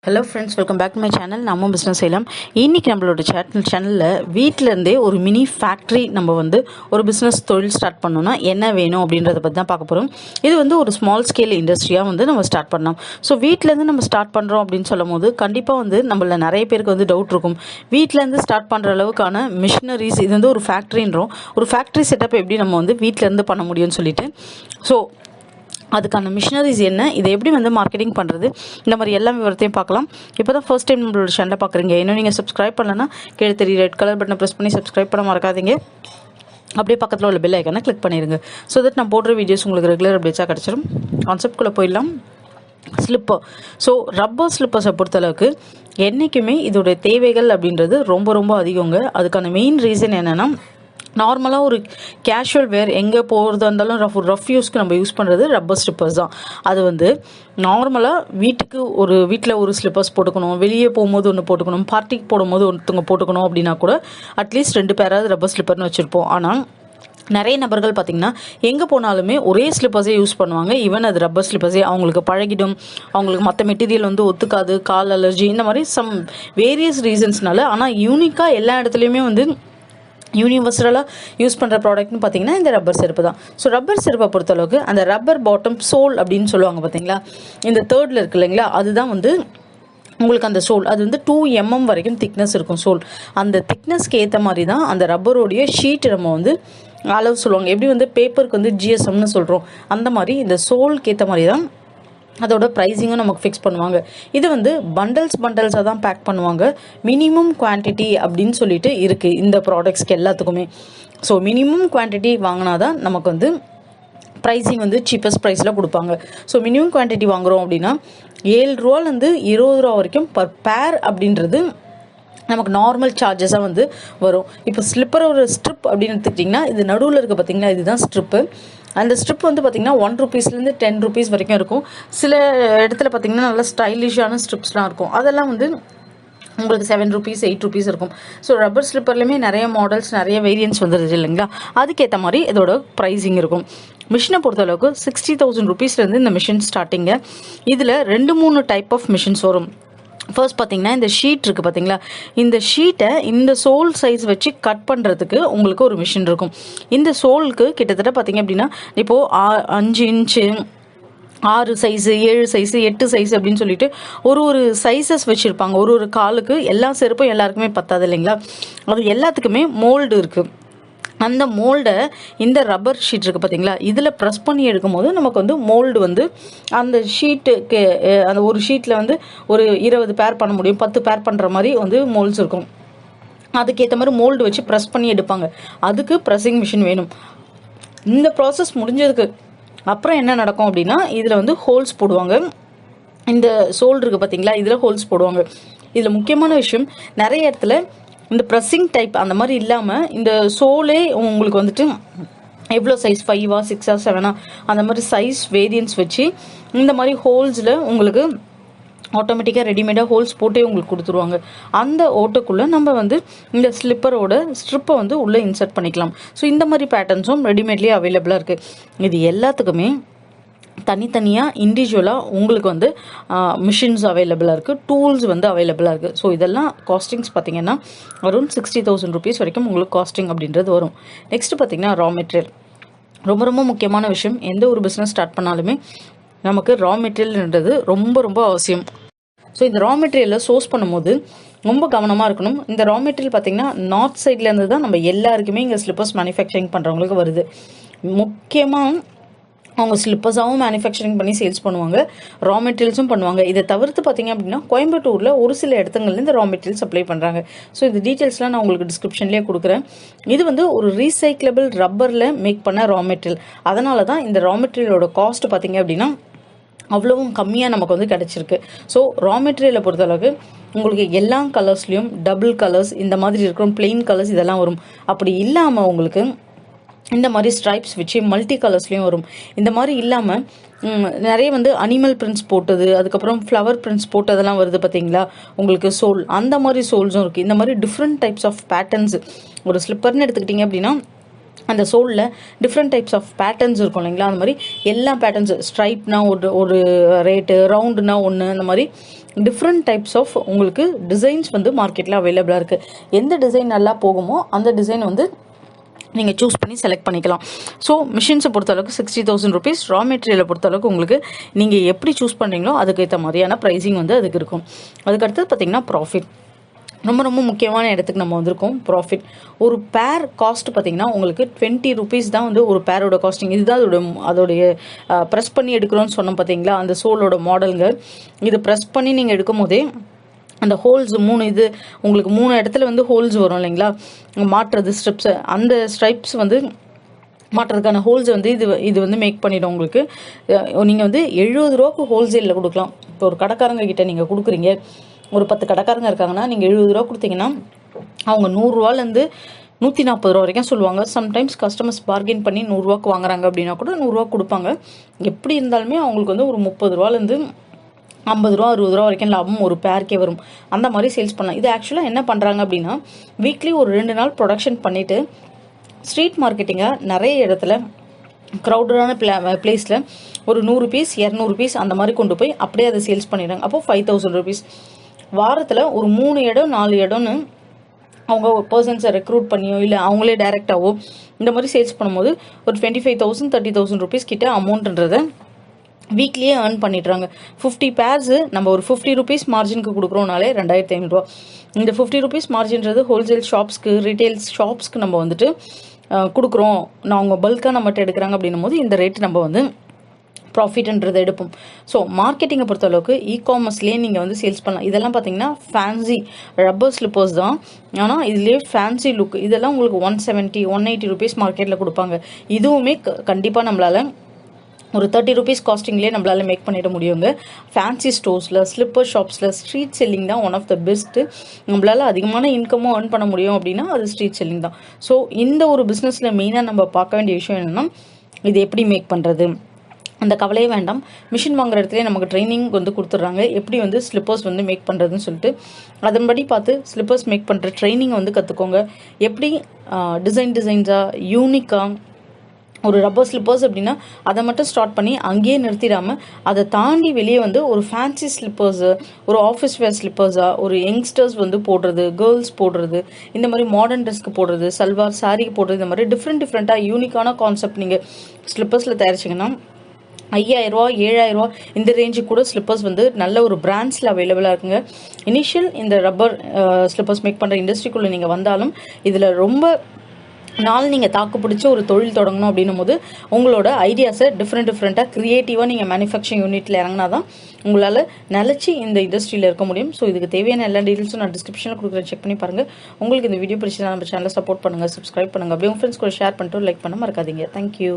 Hello friends, welcome back to my channel namumbusiness seiyalaam. இன்றைக்கி நம்மளோட சேனலில் வீட்டிலேருந்தே ஒரு மினி ஃபேக்ட்ரி நம்ம ஒரு பிஸ்னஸ் தொழில் ஸ்டார்ட் பண்ணோன்னா என்ன வேணும் அப்படின்றத பற்றி தான் பார்க்க போகிறோம். இது ஒரு ஸ்மால் ஸ்கேல் இண்டஸ்ட்ரியாக நம்ம ஸ்டார்ட் பண்ணலாம். ஸோ வீட்டிலேருந்து நம்ம ஸ்டார்ட் பண்ணுறோம் அப்படின்னு சொல்லும் போது கண்டிப்பாக நம்மள நிறைய பேருக்கு டவுட் இருக்கும். வீட்டிலேருந்து ஸ்டார்ட் பண்ணுற அளவுக்கான மிஷினரிஸ், இது ஒரு ஃபேக்ட்ரின்றோம். ஒரு ஃபேக்ட்ரி செட்டப் எப்படி நம்ம வீட்டிலேருந்து பண்ண முடியும்னு சொல்லிட்டு, ஸோ அதுக்கான மிஷினரிஸ் என்ன, இதை எப்படி மார்க்கெட்டிங் பண்ணுறது, இந்த மாதிரி எல்லா விவரத்தையும் பார்க்கலாம். இப்போ தான் ஃபர்ஸ்ட் டைம் நம்மளோட சேனலை பார்க்குறீங்க, இன்னும் நீங்கள் சப்ஸ்கிரைப் பண்ணலன்னா கீழே தெரிய ரெட் கலர் பட்டனை ப்ரெஸ் பண்ணி சப்ஸ்கிரைப் பண்ண மறக்காதீங்க. அப்படியே பக்கத்தில் உள்ள பெல் ஐக்கானை கிளிக் பண்ணிடுங்க. ஸோ தட் நான் போடுற வீடியோஸ் உங்களுக்கு ரெகுலர் அப்டேட்ஸாக கிடச்சிடும். கான்செப்ட்குள்ளே போயிடலாம். ஸ்லிப்பர். ஸோ ரப்பர் ஸ்லிப்பர்ஸை பொறுத்தளவுக்கு என்றைக்குமே இதோடைய தேவைகள் அப்படின்றது ரொம்ப ரொம்ப அதிகங்க. அதுக்கான மெயின் ரீசன் என்னென்னா, நார்மலாக ஒரு கேஷுவல் வேர் எங்கே போகிறதா இருந்தாலும் ரஃப் யூஸ்க்கு நம்ம யூஸ் பண்ணுறது ரப்பர் ஸ்லிப்பர்ஸ் தான். அது நார்மலாக வீட்டில் ஒரு ஸ்லிப்பர்ஸ் போட்டுக்கணும், வெளியே போகும்போது ஒன்று போட்டுக்கணும், பார்ட்டிக்கு போடும்போது ஒருத்தவங்க போட்டுக்கணும் அப்படின்னா கூட அட்லீஸ்ட் 2 பேராவது ரப்பர் ஸ்லிப்பர்னு வச்சுருப்போம். ஆனால் நிறைய நபர்கள் பார்த்திங்கன்னா எங்கே போனாலுமே ஒரே ஸ்லிப்பர்ஸே யூஸ் பண்ணுவாங்க. ஈவன் அது ரப்பர் ஸ்லிப்பர்ஸே அவங்களுக்கு பழகிடும், அவங்களுக்கு மற்ற மெட்டீரியல் ஒத்துக்காது, கால் அலர்ஜி, இந்த மாதிரி சம் வேரியஸ் ரீசன்ஸ்னால. ஆனால் யூனிக்காக எல்லா இடத்துலையுமே யூனிவர்சலாக யூஸ் பண்ணுற ப்ராடக்ட்னு பார்த்தீங்கன்னா இந்த ரப்பர் செருப்பு தான். ஸோ ரப்பர் செருப்பை பொறுத்தளவுக்கு அந்த ரப்பர் பாட்டம் சோல் அப்படின்னு சொல்லுவாங்க பார்த்தீங்களா, இந்த தேர்டில் இருக்குது இல்லைங்களா, அதுதான் உங்களுக்கு அந்த சோல். அது 2 mm வரைக்கும் திக்னஸ் இருக்கும் சோல். அந்த திக்னஸ்க்கு ஏற்ற மாதிரி தான் அந்த ரப்பரோடைய ஷீட் நம்ம அளவு சொல்லுவாங்க. எப்படி பேப்பருக்கு GSMனு சொல்கிறோம், அந்த மாதிரி இந்த சோலுக்கு ஏற்ற மாதிரி தான் அதோட ப்ரைஸிங்கும் நமக்கு ஃபிக்ஸ் பண்ணுவாங்க. இது பண்டல்ஸாக தான் பேக் பண்ணுவாங்க. மினிமம் குவான்டிட்டி அப்படின்னு சொல்லிட்டு இருக்குது இந்த ப்ராடக்ட்ஸ்க்கு எல்லாத்துக்குமே. ஸோ மினிமம் குவான்டிட்டி வாங்கினா தான் நமக்கு ப்ரைஸிங் சீப்பஸ்ட் ப்ரைஸில் கொடுப்பாங்க. ஸோ மினிமம் குவான்டிட்டி வாங்குகிறோம் அப்படின்னா 7 ரூபாலேருந்து 20 ரூபா வரைக்கும் பர் பேர் அப்படின்றது நமக்கு நார்மல் சார்ஜஸாக வரும். இப்போ ஸ்லிப்பர் ஒரு ஸ்ட்ரிப் அப்படின்னு எடுத்துக்கிட்டிங்கன்னா, இது நடுவில் இருக்க பார்த்தீங்கன்னா இதுதான் ஸ்ட்ரிப்பு. அந்த ஸ்ட்ரிப் பார்த்திங்கன்னா 1 ரூபீஸ்லேருந்து 10 ரூபீஸ் வரைக்கும் இருக்கும். சில இடத்துல பார்த்திங்கன்னா நல்லா ஸ்டைலிஷான ஸ்ட்ரிப்ஸ்லாம் இருக்கும். அதெல்லாம் உங்களுக்கு 7 ரூபீஸ் 8 ரூபீஸ் இருக்கும். ஸோ ரப்பர் ஸ்லிப்பர்லேயுமே நிறைய மாடல்ஸ், நிறைய வேரியன்ஸ் வந்துடுது இல்லைங்களா, அதுக்கேற்ற மாதிரி இதோட ப்ரைஸிங் இருக்கும். மிஷினை பொறுத்தளவுக்கு 60,000 ரூபீஸ்லேருந்து இந்த மிஷின் ஸ்டார்டிங்கு. இதில் 2-3 டைப் ஆஃப் மிஷின்ஸ் வரும். ஃபர்ஸ்ட் பார்த்தீங்கன்னா இந்த ஷீட் இருக்குது பார்த்தீங்களா, இந்த ஷீட்டை இந்த சோல் சைஸ் வச்சு கட் பண்ணுறதுக்கு உங்களுக்கு ஒரு மிஷின் இருக்கும். இந்த சோலுக்கு கிட்டத்தட்ட பார்த்தீங்க அப்படின்னா இப்போது 5 இன்ச்சு 6 சைஸு 7 சைஸு 8 சைஸ் அப்படின்னு சொல்லிட்டு ஒரு சைஸஸ் வச்சுருப்பாங்க. ஒரு காலுக்கு எல்லா செருப்பும் எல்லாருக்குமே பத்தாது இல்லைங்களா, அது எல்லாத்துக்குமே மோல்டு இருக்குது. அந்த மோல்டை இந்த ரப்பர் ஷீட் இருக்குது பார்த்தீங்களா, இதில் ப்ரெஸ் பண்ணி எடுக்கும் போது நமக்கு மோல்டு அந்த ஷீட்டுக்கு அந்த ஒரு ஷீட்டில் ஒரு 20 பேர் பண்ண முடியும், 10 பேர் பண்ணுற மாதிரி மோல்ட்ஸ் இருக்கும். அதுக்கேற்ற மாதிரி மோல்டு வச்சு ப்ரெஸ் பண்ணி எடுப்பாங்க. அதுக்கு ப்ரெஸ்ஸிங் மிஷின் வேணும். இந்த ப்ராசஸ் முடிஞ்சதுக்கு அப்புறம் என்ன நடக்கும் அப்படின்னா, இதில் ஹோல்ஸ் போடுவாங்க. இந்த சோல் இருக்குது பார்த்தீங்களா, இதில் ஹோல்ஸ் போடுவாங்க. இதில் முக்கியமான விஷயம், நிறைய இடத்துல இந்த ப்ரெஸ்ஸிங் டைப் அந்த மாதிரி இல்லாமல் இந்த சோலே உங்களுக்கு எவ்வளோ சைஸ் 5ஆ 6ஆ 7ஆ அந்த மாதிரி சைஸ் வேரியன்ஸ் வச்சு இந்த மாதிரி ஹோல்ஸில் உங்களுக்கு ஆட்டோமேட்டிக்காக ரெடிமேடாக ஹோல்ஸ் போட்டே உங்களுக்கு கொடுத்துருவாங்க. அந்த ஓட்டுக்குள்ளே நம்ம இந்த ஸ்லிப்பரோட ஸ்ட்ரிப்பை உள்ளே இன்சர்ட் பண்ணிக்கலாம். ஸோ இந்த மாதிரி பேட்டர்ன்ஸும் ரெடிமேட்லேயே அவைலபிளாக இருக்குது. இது எல்லாத்துக்குமே தனித்தனியாக இண்டிவிஜுவலாக உங்களுக்கு மிஷின்ஸ் அவைலபிளாக இருக்குது, டூல்ஸ் அவைலபிளாக இருக்குது. ஸோ இதெல்லாம் காஸ்டிங்ஸ் பார்த்திங்கன்னா அரௌண்ட் 60,000 ரூபீஸ் வரைக்கும் உங்களுக்கு காஸ்டிங் அப்படின்றது வரும். நெக்ஸ்ட்டு பார்த்திங்கன்னா ரா மெட்டீரியல். ரொம்ப ரொம்ப முக்கியமான விஷயம். எந்த ஒரு பிஸ்னஸ் ஸ்டார்ட் பண்ணாலுமே நமக்கு ரா மெட்டீரியல்ன்றது ரொம்ப ரொம்ப அவசியம். ஸோ இந்த ரா மெட்டீரியலை சோர்ஸ் பண்ணும்போது ரொம்ப கவனமாக இருக்கணும். இந்த ரா மெட்டீரியல் பார்த்திங்கன்னா நார்த் சைட்லேருந்து தான் நம்ம எல்லாருக்குமே இங்கே ஸ்லிப்பர்ஸ் மேனுஃபேக்சரிங் பண்ணுறவங்களுக்கு வருது. முக்கியமாக அவங்க ஸ்லிப்பர்ஸாகவும் மேனுஃபேக்சரிங் பண்ணி சேல்ஸ் பண்ணுவாங்க, ரா மெட்டீரியல்ஸும் பண்ணுவாங்க. இதை தவிர்த்து பார்த்தீங்க அப்படின்னா கோயம்புத்தூரில் ஒரு சில இடத்துங்கள்லேருந்து ரா மெட்டீரியல் சப்ளை பண்ணுறாங்க. ஸோ இந்த டீட்டெயில்ஸ்லாம் நான் உங்களுக்கு டிஸ்கிரிப்ஷன்லேயே கொடுக்குறேன். இது ஒரு ரீசைக்கிளபிள் ரப்பரில் மேக் பண்ண ரா மெட்டீரியல். அதனால தான் இந்த ரா மெட்டீரியலோட காஸ்ட் பார்த்தீங்க அப்படின்னா அவ்வளவும் கம்மியாக நமக்கு கிடச்சிருக்கு. ஸோ ரா மெட்டீரியலை பொறுத்தளவுக்கு உங்களுக்கு எல்லா கலர்ஸ்லேயும் டபுள் கலர்ஸ் இந்த மாதிரி இருக்கிற பிளெயின் கலர்ஸ் இதெல்லாம் வரும். அப்படி இல்லாமல் உங்களுக்கு இந்த மாதிரி ஸ்ட்ரைப்ஸ் வச்சு மல்டி கலர்ஸ்லேயும் வரும். இந்த மாதிரி இல்லாமல் நிறைய அனிமல் பிரிண்ட்ஸ் போட்டது, அதுக்கப்புறம் ஃப்ளவர் பிரிண்ட்ஸ் போட்டதெல்லாம் வருது பார்த்தீங்களா உங்களுக்கு சோல், அந்த மாதிரி சோல்ஸும் இருக்குது. இந்த மாதிரி டிஃப்ரெண்ட் டைப்ஸ் ஆஃப் பேட்டர்ன்ஸ் ஒரு ஸ்லிப்பர்னு எடுத்துக்கிட்டிங்க அப்படின்னா அந்த சோலில் டிஃப்ரெண்ட் டைப்ஸ் ஆஃப் பேட்டர்ன்ஸ் இருக்கும் இல்லைங்களா, அந்த மாதிரி எல்லா பேட்டர்ன்ஸு ஸ்ட்ரைப்னா ஒரு ரேட்டு, ரவுண்டுனா ஒன்று, அந்த மாதிரி டிஃப்ரெண்ட் டைப்ஸ் ஆஃப் உங்களுக்கு டிசைன்ஸ் வந்து மார்க்கெட்டில் அவைலபிளாக இருக்குது. எந்த டிசைன் நல்லா போகுமோ அந்த டிசைன் வந்து நீங்கள் சூஸ் பண்ணி செலக்ட் பண்ணிக்கலாம். ஸோ மிஷின்ஸை பொறுத்தளவுக்கு 60,000 ருபீஸ், ரா மெட்டீரியலை பொறுத்தளவுக்கு உங்களுக்கு நீங்கள் எப்படி சூஸ் பண்ணுறீங்களோ அதுக்கேற்ற மாதிரியான ப்ரைஸிங் வந்து அதுக்கு இருக்கும். அதுக்கடுத்தது பார்த்திங்கன்னா ப்ராஃபிட். ரொம்ப ரொம்ப முக்கியமான இடத்துக்கு நம்ம வந்திருக்கோம். ப்ராஃபிட். ஒரு பேர் காஸ்ட் பார்த்திங்கன்னா உங்களுக்கு 20 ருபீஸ் தான் வந்து ஒரு பேரோட காஸ்டிங். இதுதான் அதோடைய ப்ரெஸ் பண்ணி எடுக்கிறோன்னு சொன்னோம் பார்த்தீங்களா, அந்த சோலோட மாடலுங்க. இது ப்ரெஸ் பண்ணி நீங்கள் எடுக்கும் போதே அந்த ஹோல்ஸ் 3 இது உங்களுக்கு 3 இடத்துல வந்து ஹோல்ஸ் வரும் இல்லைங்களா, மாட்டுறது ஸ்ட்ரிப்ஸ், அந்த ஸ்ட்ரைப்ஸ் வந்து மாட்டுறதுக்கான ஹோல்ஸ் வந்து இது வந்து மேக் பண்ணிடும் உங்களுக்கு. நீங்கள் வந்து 70 ரூபாய்க்கு ஹோல்சேலில் கொடுக்கலாம். இப்போ ஒரு கடைக்காரங்க கிட்ட நீங்கள் கொடுக்குறீங்க, ஒரு 10 கடைக்காரங்க இருக்காங்கன்னா நீங்கள் 70 ரூபா கொடுத்தீங்கன்னா அவங்க 100 ரூபாலேருந்து 140 ரூபா வரைக்கும் சொல்லுவாங்க. சம்டைம்ஸ் கஸ்டமர்ஸ் பார்கெயின் பண்ணி 100 ரூபாய்க்கு வாங்குறாங்க அப்படின்னா கூட 100 ரூபா கொடுப்பாங்க. எப்படி இருந்தாலுமே அவங்களுக்கு வந்து ஒரு 30 ரூபாலேருந்து 50 ரூபா 60 ரூபா வரைக்கும் லாபம் ஒரு பேருக்கே வரும். அந்த மாதிரி சேல்ஸ் பண்ணலாம். இது ஆக்சுவலாக என்ன பண்ணுறாங்க அப்படின்னா, வீக்லி ஒரு 2 நாள் ப்ரொடக்ஷன் பண்ணிவிட்டு ஸ்ட்ரீட் மார்க்கெட்டிங்காக நிறைய இடத்துல க்ரௌடடான பிளேஸில் ஒரு 100 பீஸ் 200 பீஸ் அந்த மாதிரி கொண்டு போய் அப்படியே அதை சேல்ஸ் பண்ணிடுறாங்க. அப்போது 5,000 ருபீஸ். வாரத்தில் ஒரு 3 இடம் 4 இடம்னு அவங்க பர்சன்ஸை ரெக்ரூட் பண்ணியோ இல்லை அவங்களே டைரெக்டாகவோ இந்த மாதிரி சேல்ஸ் பண்ணும்போது ஒரு 25,000 30,000 ருபீஸ் கிட்ட அமௌண்ட்ன்றதை வீக்லியே ஏர்ன் பண்ணிடுறாங்க. 50 பேர்ஸு நம்ம ஒரு 50 ருபீஸ் மார்ஜினுக்கு கொடுக்குறோனாலே 2,500 ரூபா. இந்த 50 ருபீஸ் மார்ஜின்றது ஹோல்சேல் ஷாப்ஸ்க்கு, ரீட்டெயில்ஸ் ஷாப்ஸ்க்கு நம்ம வந்துட்டு கொடுக்குறோம். அவங்க பல்காக நம்மகிட்ட எடுக்கிறாங்க அப்படின்னும் போது இந்த ரேட் நம்ம வந்து ப்ராஃபிட்ன்றதை எடுப்போம். ஸோ மார்க்கெட்டிங்கை பொறுத்தளவுக்கு இ-காமர்ஸ்லேயே நீங்கள் வந்து சேல்ஸ் பண்ணலாம். இதெல்லாம் பார்த்தீங்கன்னா ஃபேன்சி ரப்பர் ஸ்லிப்பர்ஸ் தான், ஆனால் இதுலேயே ஃபேன்சி லுக். இதெல்லாம் உங்களுக்கு 170 180 ருபீஸ் மார்க்கெட்டில் கொடுப்பாங்க. இதுவுமே கண்டிப்பாக நம்மளால் ஒரு 30 ருபீஸ் காஸ்டிங்லேயே நம்மளால் மேக் பண்ணிட முடியுங்க. ஃபேன்சி ஸ்டோர்ஸில், ஸ்லிப்பர் ஷாப்ஸில் ஸ்ட்ரீட் செல்லிங் தான் ஒன் ஆஃப் த பெஸ்ட்டு. நம்மளால் அதிகமான இன்கமும் ஏர்ன் பண்ண முடியும் அப்படின்னா அது ஸ்ட்ரீட் செல்லிங் தான். ஸோ இந்த ஒரு பிஸ்னஸில் மெயினாக நம்ம பார்க்க வேண்டிய விஷயம் என்னென்னா, இது எப்படி மேக் பண்ணுறது, அந்த கவலையே வேண்டாம். மிஷின் வாங்குற இடத்துல நமக்கு ட்ரைனிங் வந்து கொடுத்துட்றாங்க, எப்படி வந்து ஸ்லிப்பர்ஸ் வந்து மேக் பண்ணுறதுன்னு சொல்லிட்டு. அதன்படி பார்த்து ஸ்லிப்பர்ஸ் மேக் பண்ணுற ட்ரைனிங் வந்து கற்றுக்கோங்க. எப்படி டிசைன்ஸாக யூனிக்காக ஒரு ரப்பர் ஸ்லிப்பர்ஸ் அப்படின்னா அதை மட்டும் ஸ்டார்ட் பண்ணி அங்கேயே நிறுத்திடாமல் அதை தாண்டி வெளியே வந்து ஒரு ஃபேன்சி ஸ்லிப்பர்ஸு, ஒரு ஆஃபீஸ் வேர் ஸ்லிப்பர்ஸாக ஒரு யங்ஸ்டர்ஸ் வந்து போடுறது, கேர்ள்ஸ் போடுறது, இந்த மாதிரி மாடர்ன் ட்ரெஸ்க்கு போடுறது, சல்வார் சாரிக்கு போடுறது, இந்த மாதிரி டிஃப்ரெண்ட்டாக யூனிக்கான கான்செப்ட் நீங்கள் ஸ்லிப்பர்ஸில் தயாரிச்சிங்கன்னா 5,000 ரூபா 7,000 ரூபா இந்த ரேஞ்சுக்கு கூட ஸ்லிப்பர்ஸ் வந்து நல்ல ஒரு பிராண்ட்ஸில் அவைலபிளாக இருக்குங்க. இனிஷியல் இந்த ரப்பர் ஸ்லிப்பர்ஸ் மேக் பண்ணுற இண்டஸ்ட்ரிக்குள்ளே நீங்கள் வந்தாலும் இதில் ரொம்ப நாள் நீங்கள் தாக்கு பிடிச்ச ஒரு தொழில் தொடங்கணும் அப்படின்னும் போது உங்களோட ஐடியாஸை டிஃப்ரெண்ட்டாக க்ரியேட்டிவாக நீங்கள் மேனுஃபேக்சரிங் யூனிட்டில் இறங்கினா தான் உங்களால் நிலச்சி இந்த இண்டஸ்ட்ரியில் இருக்க முடியும். ஸோ இதுக்கு தேவையான எல்லா டீட்டெயில்ஸும் நான் டிஸ்கிரிப்ஷனில் கொடுக்குறேன், செக் பண்ணி பாருங்கள். உங்களுக்கு இந்த வீடியோ பிடிச்சா நம்ம சேனலை சப்போர்ட் பண்ணுங்கள், சப்ஸ்கிரைப் பண்ணுங்கள், அப்படியே உங்கள் ஃப்ரெண்ட்ஸ் கூட ஷேர் பண்ணிட்டு லைக் பண்ண மறக்காதீங்க. தேங்க்யூ.